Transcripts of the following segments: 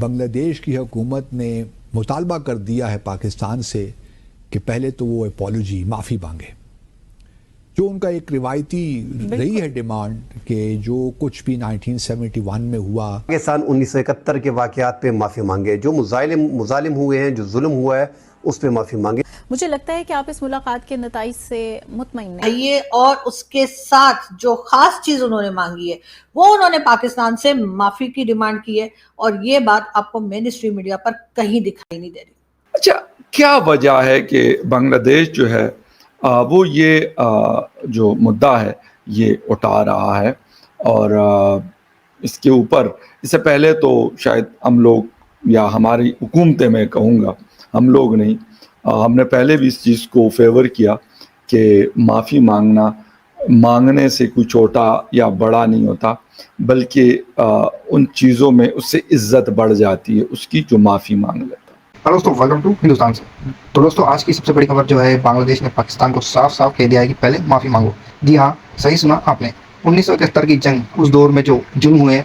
بنگلہ دیش کی حکومت نے مطالبہ کر دیا ہے پاکستان سے کہ پہلے تو وہ اپالوجی معافی مانگے، جو ان کا ایک روایتی رہی ہے ڈیمانڈ کہ جو کچھ بھی 1971 میں ہوا، پاکستان 1971 کے واقعات پہ معافی مانگے، جو مظالم ہوئے ہیں، جو ظلم ہوا ہے اس پہ معافی مانگے۔ مجھے لگتا ہے کہ آپ اس ملاقات کے نتائج سے مطمئن ہیں۔ یہ اور اس کے ساتھ جو خاص چیز انہوں نے مانگی ہے وہ انہوں نے پاکستان سے معافی کی ڈیمانڈ کی ہے، اور یہ بات آپ کو مین اسٹریم میڈیا پر کہیں دکھائی نہیں دے رہی۔ اچھا، کیا وجہ ہے کہ بنگلہ دیش جو ہے وہ یہ جو مدعا ہے یہ اٹھا رہا ہے، اور اس کے اوپر اس سے پہلے تو شاید ہم لوگ یا ہماری حکومتیں، میں کہوں گا ہم لوگ نہیں، ہم نے پہلے بھی اس چیز کو فیور کیا کہ معافی مانگنے سے کوئی چھوٹا یا بڑا نہیں ہوتا، بلکہ ان چیزوں میں اس سے عزت بڑھ جاتی ہے اس کی جو معافی مانگ لیتا۔ دوستو ویلکم ٹو ہندوستان سے۔ تو دوستو آج کی سب سے بڑی خبر جو ہے، بنگلہ دیش نے پاکستان کو صاف صاف کہہ دیا ہے کہ پہلے معافی مانگو۔ جی ہاں، صحیح سنا آپ نے، 1971 کی جنگ، اس دور میں جو ظلم ہوئے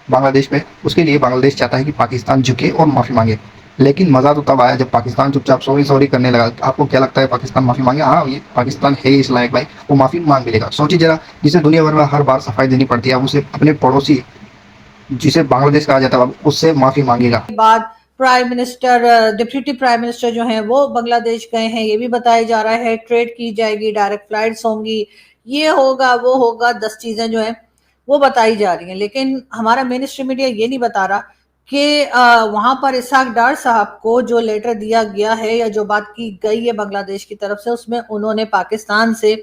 بنگلہ دیش پہ، اس کے لیے بنگلہ دیش چاہتا ہے کہ پاکستان جھکے اور معافی مانگے۔ لیکن مزہ تو تب آیا جب پاکستان چپ چاپ سوری کرنے لگا۔ آپ کو کیا لگتا ہے پاکستان معافی مانگے؟ ہاں، یہ پاکستان ہے اس لائق بھائی، وہ معافی مانگ بھی لے گا۔ سوچی ذرا، جسے دنیا بھر میں ہر بار صفائی دینی پڑتی ہے، اسے اپنے پڑوسی جسے بنگلہ دیش کہا جاتا ہے اس سے معافی مانگے گا۔ بعد prime minister, deputy prime minister جو ہیں وہ بنگلہ دیش گئے ہیں، یہ بھی بتایا جا رہا ہے ٹریڈ کی جائے گی، ڈائریکٹ فلائٹس ہوں گی، یہ ہوگا وہ ہوگا، 10 چیزیں جو ہیں وہ بتائی جا رہی ہیں۔ لیکن ہمارا مین اسٹریم میڈیا یہ نہیں بتا رہا کہ وہاں پر اسحاق ڈار صاحب کو جو لیٹر دیا گیا ہے یا جو بات کی گئی ہے بنگلہ دیش کی طرف سے، اس میں انہوں نے پاکستان سے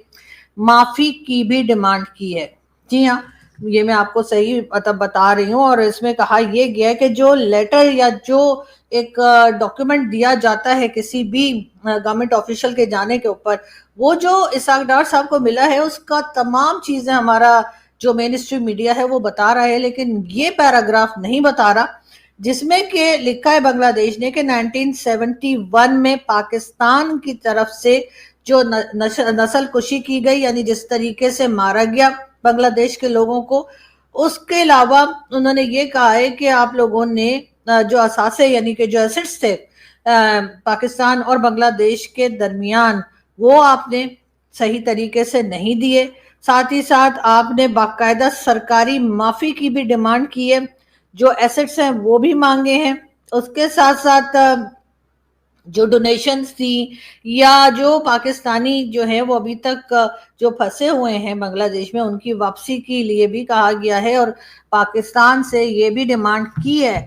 معافی کی بھی ڈیمانڈ کی ہے۔ جی ہاں، یہ میں آپ کو صحیح بتا رہی ہوں، اور اس میں کہا یہ گیا ہے کہ جو لیٹر یا جو ایک ڈاکیومنٹ دیا جاتا ہے کسی بھی گورنمنٹ آفیشل کے جانے کے اوپر، وہ جو اسحاق ڈار صاحب کو ملا ہے اس کا تمام چیزیں ہمارا جو مین اسٹریم میڈیا ہے وہ بتا رہا ہے، لیکن یہ پیراگراف نہیں بتا رہا جس میں کہ لکھا ہے بنگلہ دیش نے کہ 1971 میں پاکستان کی طرف سے جو نسل کشی کی گئی، یعنی جس طریقے سے مارا گیا بنگلہ دیش کے لوگوں کو، اس کے علاوہ انہوں نے یہ کہا ہے کہ آپ لوگوں نے جو اثاثے یعنی کہ جو ایسٹس تھے پاکستان اور بنگلہ دیش کے درمیان، وہ آپ نے صحیح طریقے سے نہیں دیے۔ ساتھ ہی ساتھ آپ نے باقاعدہ سرکاری معافی کی بھی ڈیمانڈ کی ہے، جو ایسٹس ہیں وہ بھی مانگے ہیں۔ اس کے ساتھ ساتھ جو ڈونیشنز تھی یا جو پاکستانی جو ہیں وہ ابھی تک جو پھنسے ہوئے ہیں بنگلہ دیش میں، ان کی واپسی کے لیے بھی کہا گیا ہے، اور پاکستان سے یہ بھی ڈیمانڈ کی ہے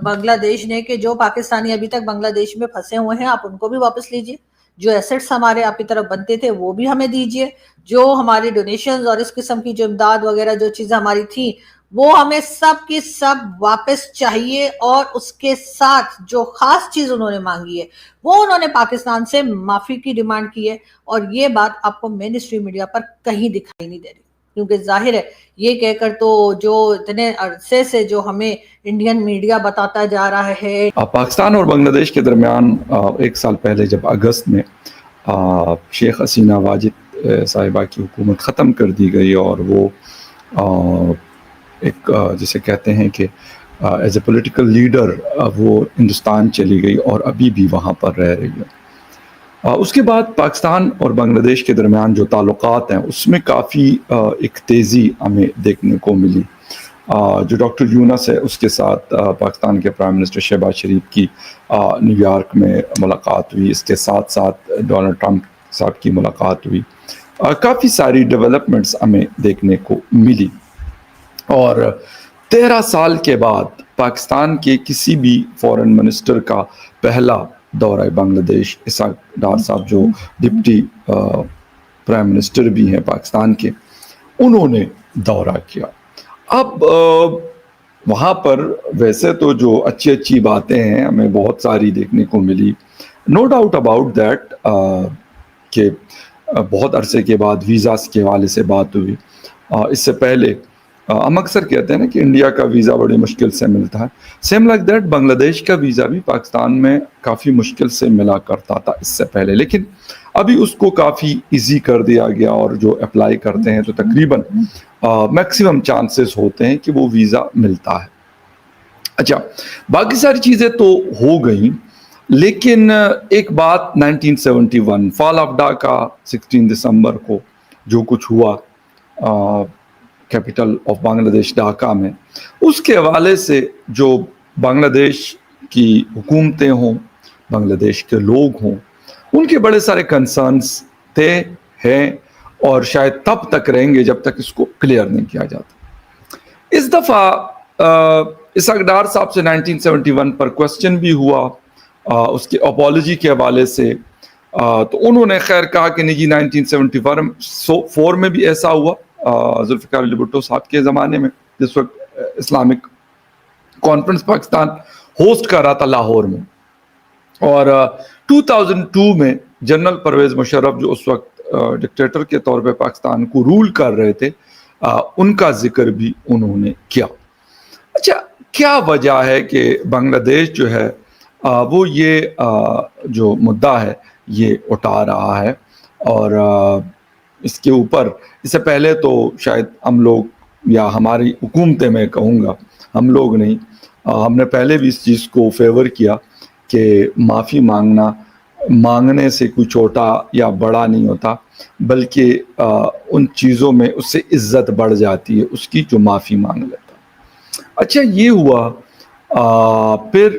بنگلہ دیش نے کہ جو پاکستانی ابھی تک بنگلہ دیش میں پھنسے ہوئے ہیں آپ ان کو بھی واپس لیجئے، جو ایسٹس ہمارے آپ کی طرف بنتے تھے وہ بھی ہمیں دیجئے، جو ہماری ڈونیشنز اور اس قسم کی جو امداد وغیرہ جو چیزیں ہماری تھیں وہ ہمیں سب کی سب واپس چاہیے۔ اور اس کے ساتھ جو خاص چیز انہوں نے مانگی ہے وہ انہوں نے پاکستان سے معافی کی ڈیمانڈ کی ہے، اور یہ بات آپ کو مین اسٹریم میڈیا پر کہیں دکھائی نہیں دے رہی، کیونکہ ظاہر ہے یہ کہہ کر تو جو اتنے عرصے سے جو ہمیں انڈین میڈیا بتاتا جا رہا ہے۔ پاکستان اور بنگلہ دیش کے درمیان 1 سال پہلے جب اگست میں شیخ حسینہ واجد صاحبہ کی حکومت ختم کر دی گئی، اور وہ ایک جسے کہتے ہیں کہ ایز اے پولیٹیکل لیڈر وہ ہندوستان چلی گئی اور ابھی بھی وہاں پر رہ رہی ہے، اس کے بعد پاکستان اور بنگلہ دیش کے درمیان جو تعلقات ہیں اس میں کافی ایک تیزی ہمیں دیکھنے کو ملی۔ جو ڈاکٹر یونس ہے اس کے ساتھ پاکستان کے پرائم منسٹر شہباز شریف کی نیو یارک میں ملاقات ہوئی، اس کے ساتھ ساتھ ڈونلڈ ٹرمپ صاحب کی ملاقات ہوئی، کافی ساری ڈیولپمنٹس ہمیں دیکھنے کو ملی۔ اور 13 سال کے بعد پاکستان کے کسی بھی فورن منسٹر کا پہلا دورہ بنگلہ دیش، اسحاق ڈار صاحب جو ڈپٹی پرائم منسٹر بھی ہیں پاکستان کے، انہوں نے دورہ کیا۔ اب وہاں پر ویسے تو جو اچھی باتیں ہیں ہمیں بہت ساری دیکھنے کو ملی، نو ڈاؤٹ اباؤٹ دیٹ کہ بہت عرصے کے بعد ویزاز کے حوالے سے بات ہوئی۔ اس سے پہلے ہم اکثر کہتے ہیں نا کہ انڈیا کا ویزا بڑی مشکل سے ملتا ہے، سیم لائک دیٹ بنگلہ دیش کا ویزا بھی پاکستان میں کافی مشکل سے ملا کرتا تھا اس سے پہلے، لیکن ابھی اس کو کافی ایزی کر دیا گیا، اور جو اپلائی کرتے ہیں تو تقریباً میکسیمم چانسز ہوتے ہیں کہ وہ ویزا ملتا ہے۔ اچھا باقی ساری چیزیں تو ہو گئیں، لیکن ایک بات 1971 فال آف ڈھاکہ 16 دسمبر کو جو کچھ ہوا کیپٹل آف بنگلہ دیش ڈھاکہ میں، اس کے حوالے سے جو بنگلہ دیش کی حکومتیں ہوں، بنگلہ دیش کے لوگ ہوں، ان کے بڑے سارے کنسرنس تھے، ہیں، اور شاید تب تک رہیں گے جب تک اس کو کلیئر نہیں کیا جاتا۔ اس دفعہ اسحاق ڈار صاحب سے 1971 پر کوسچن بھی ہوا اس کے اپالوجی کے حوالے سے، تو انہوں نے خیر کہا کہ نہیں جی 1974 میں بھی ایسا ہوا، ذوالفقار علی بھٹو صاحب کے زمانے میں، جس وقت اسلامک کانفرنس پاکستان ہوسٹ کر رہا تھا لاہور میں، اور 2002 میں جنرل پرویز مشرف جو اس وقت ڈکٹیٹر کے طور پہ پاکستان کو رول کر رہے تھے، ان کا ذکر بھی انہوں نے کیا۔ اچھا کیا وجہ ہے کہ بنگلہ دیش جو ہے وہ یہ جو مدعا ہے یہ اٹھا رہا ہے، اور اس کے اوپر اس سے پہلے تو شاید ہم لوگ یا ہماری حکومتیں، میں کہوں گا ہم لوگ نہیں، ہم نے پہلے بھی اس چیز کو فیور کیا کہ معافی مانگنے سے کوئی چھوٹا یا بڑا نہیں ہوتا، بلکہ ان چیزوں میں اس سے عزت بڑھ جاتی ہے اس کی جو معافی مانگ لیتا۔ اچھا یہ ہوا، پھر